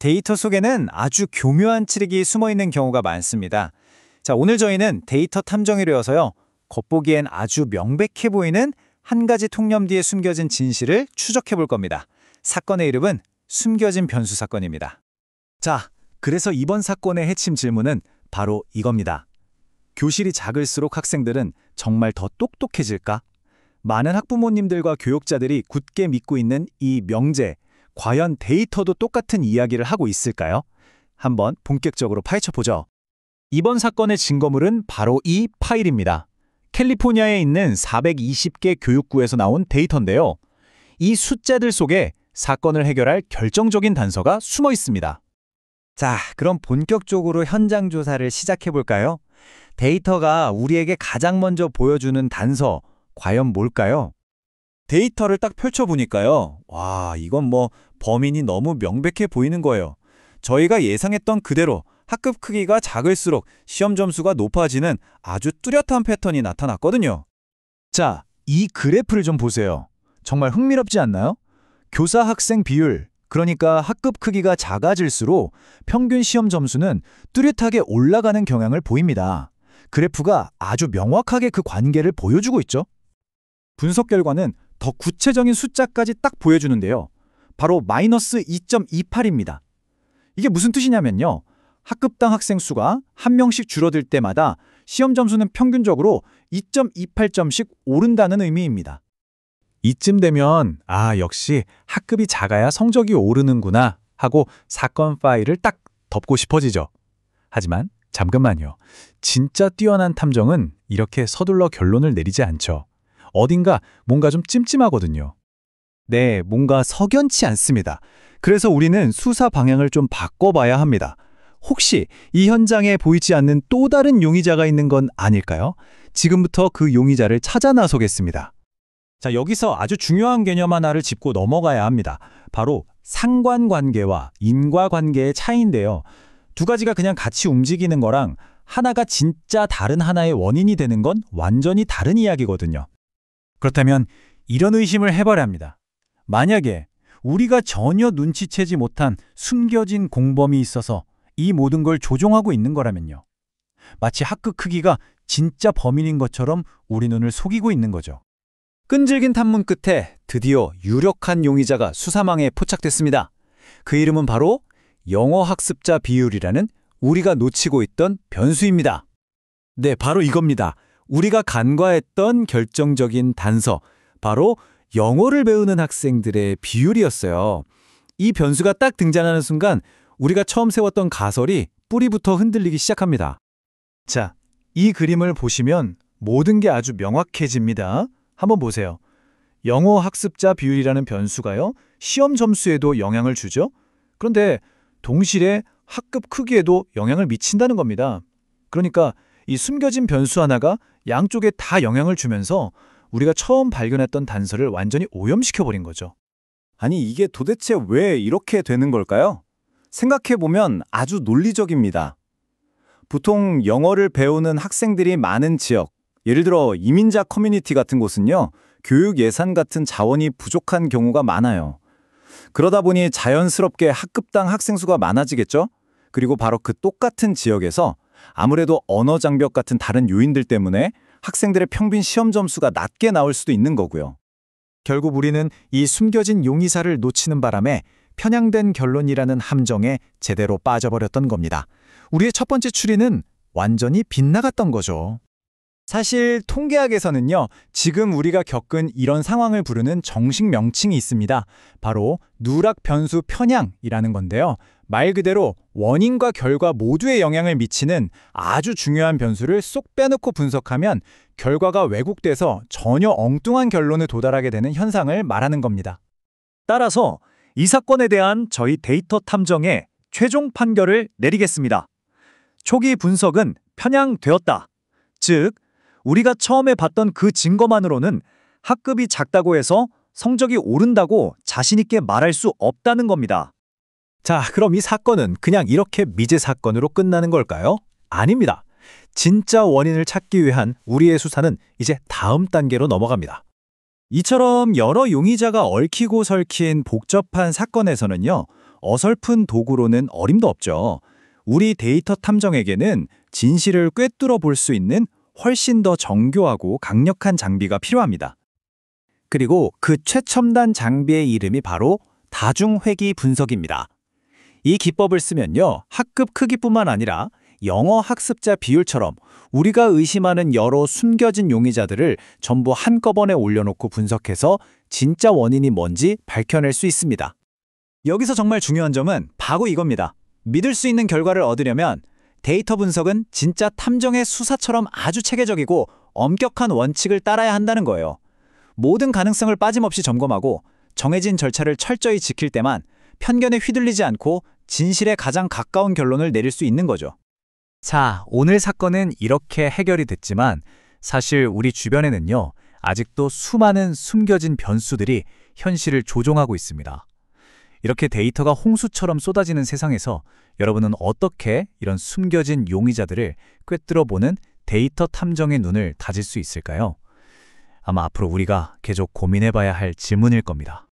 데이터 속에는 아주 교묘한 트릭이 숨어 있는 경우가 많습니다. 자, 오늘 저희는 데이터 탐정이려서요. 겉보기엔 아주 명백해 보이는 한 가지 통념 뒤에 숨겨진 진실을 추적해 볼 겁니다. 사건의 이름은 숨겨진 변수 사건입니다. 자, 그래서 이번 사건의 핵심 질문은 바로 이겁니다. 교실이 작을수록 학생들은 정말 더 똑똑해질까? 많은 학부모님들과 교육자들이 굳게 믿고 있는 이 명제, 과연 데이터도 똑같은 이야기를 하고 있을까요? 한번 본격적으로 파헤쳐보죠. 이번 사건의 증거물은 바로 이 파일입니다. 캘리포니아에 있는 420개 교육구에서 나온 데이터인데요. 이 숫자들 속에 사건을 해결할 결정적인 단서가 숨어 있습니다. 자, 그럼 본격적으로 현장 조사를 시작해볼까요? 데이터가 우리에게 가장 먼저 보여주는 단서, 과연 뭘까요? 데이터를 딱 펼쳐보니까요. 와, 이건 범인이 너무 명백해 보이는 거예요. 저희가 예상했던 그대로 학급 크기가 작을수록 시험 점수가 높아지는 아주 뚜렷한 패턴이 나타났거든요. 자, 이 그래프를 좀 보세요. 정말 흥미롭지 않나요? 교사 학생 비율, 그러니까 학급 크기가 작아질수록 평균 시험 점수는 뚜렷하게 올라가는 경향을 보입니다. 그래프가 아주 명확하게 그 관계를 보여주고 있죠. 분석 결과는 더 구체적인 숫자까지 딱 보여주는데요. 바로 마이너스 2.28입니다. 이게 무슨 뜻이냐면요. 학급당 학생 수가 한 명씩 줄어들 때마다 시험 점수는 평균적으로 2.28점씩 오른다는 의미입니다. 이쯤 되면 역시 학급이 작아야 성적이 오르는구나 하고 사건 파일을 딱 덮고 싶어지죠. 하지만 잠깐만요. 진짜 뛰어난 탐정은 이렇게 서둘러 결론을 내리지 않죠. 어딘가 뭔가 좀 찜찜하거든요. 네, 뭔가 석연치 않습니다. 그래서 우리는 수사 방향을 좀 바꿔봐야 합니다. 혹시 이 현장에 보이지 않는 또 다른 용의자가 있는 건 아닐까요? 지금부터 그 용의자를 찾아 나서겠습니다. 자, 여기서 아주 중요한 개념 하나를 짚고 넘어가야 합니다. 바로 상관관계와 인과관계의 차이인데요. 두 가지가 그냥 같이 움직이는 거랑 하나가 진짜 다른 하나의 원인이 되는 건 완전히 다른 이야기거든요. 그렇다면 이런 의심을 해봐야 합니다. 만약에 우리가 전혀 눈치채지 못한 숨겨진 공범이 있어서 이 모든 걸 조종하고 있는 거라면요. 마치 학급 크기가 진짜 범인인 것처럼 우리 눈을 속이고 있는 거죠. 끈질긴 탐문 끝에 드디어 유력한 용의자가 수사망에 포착됐습니다. 그 이름은 바로 영어 학습자 비율이라는 우리가 놓치고 있던 변수입니다. 네, 바로 이겁니다. 우리가 간과했던 결정적인 단서, 바로 영어를 배우는 학생들의 비율이었어요. 이 변수가 딱 등장하는 순간 우리가 처음 세웠던 가설이 뿌리부터 흔들리기 시작합니다. 자, 이 그림을 보시면 모든 게 아주 명확해집니다. 한번 보세요. 영어 학습자 비율이라는 변수가요, 시험 점수에도 영향을 주죠. 그런데 동시에 학급 크기에도 영향을 미친다는 겁니다. 그러니까 이 숨겨진 변수 하나가 양쪽에 다 영향을 주면서 우리가 처음 발견했던 단서를 완전히 오염시켜버린 거죠. 아니, 이게 도대체 왜 이렇게 되는 걸까요? 생각해보면 아주 논리적입니다. 보통 영어를 배우는 학생들이 많은 지역, 예를 들어 이민자 커뮤니티 같은 곳은요, 교육 예산 같은 자원이 부족한 경우가 많아요. 그러다 보니 자연스럽게 학급당 학생 수가 많아지겠죠? 그리고 바로 그 똑같은 지역에서 아무래도 언어 장벽 같은 다른 요인들 때문에 학생들의 평균 시험 점수가 낮게 나올 수도 있는 거고요. 결국 우리는 이 숨겨진 용의사를 놓치는 바람에 편향된 결론이라는 함정에 제대로 빠져버렸던 겁니다. 우리의 첫 번째 추리는 완전히 빗나갔던 거죠. 사실 통계학에서는요, 지금 우리가 겪은 이런 상황을 부르는 정식 명칭이 있습니다. 바로 누락 변수 편향이라는 건데요. 말 그대로 원인과 결과 모두에 영향을 미치는 아주 중요한 변수를 쏙 빼놓고 분석하면 결과가 왜곡돼서 전혀 엉뚱한 결론에 도달하게 되는 현상을 말하는 겁니다. 따라서 이 사건에 대한 저희 데이터 탐정의 최종 판결을 내리겠습니다. 초기 분석은 편향되었다. 즉, 우리가 처음에 봤던 그 증거만으로는 학급이 작다고 해서 성적이 오른다고 자신 있게 말할 수 없다는 겁니다. 자, 그럼 이 사건은 그냥 이렇게 미제 사건으로 끝나는 걸까요? 아닙니다. 진짜 원인을 찾기 위한 우리의 수사는 이제 다음 단계로 넘어갑니다. 이처럼 여러 용의자가 얽히고 설킨 복잡한 사건에서는요, 어설픈 도구로는 어림도 없죠. 우리 데이터 탐정에게는 진실을 꿰뚫어 볼 수 있는 훨씬 더 정교하고 강력한 장비가 필요합니다. 그리고 그 최첨단 장비의 이름이 바로 다중회귀 분석입니다. 이 기법을 쓰면요, 학급 크기뿐만 아니라 영어 학습자 비율처럼 우리가 의심하는 여러 숨겨진 용의자들을 전부 한꺼번에 올려놓고 분석해서 진짜 원인이 뭔지 밝혀낼 수 있습니다. 여기서 정말 중요한 점은 바로 이겁니다. 믿을 수 있는 결과를 얻으려면 데이터 분석은 진짜 탐정의 수사처럼 아주 체계적이고 엄격한 원칙을 따라야 한다는 거예요. 모든 가능성을 빠짐없이 점검하고 정해진 절차를 철저히 지킬 때만 편견에 휘둘리지 않고 진실에 가장 가까운 결론을 내릴 수 있는 거죠. 자, 오늘 사건은 이렇게 해결이 됐지만 사실 우리 주변에는요, 아직도 수많은 숨겨진 변수들이 현실을 조종하고 있습니다. 이렇게 데이터가 홍수처럼 쏟아지는 세상에서 여러분은 어떻게 이런 숨겨진 용의자들을 꿰뚫어 보는 데이터 탐정의 눈을 다질 수 있을까요? 아마 앞으로 우리가 계속 고민해봐야 할 질문일 겁니다.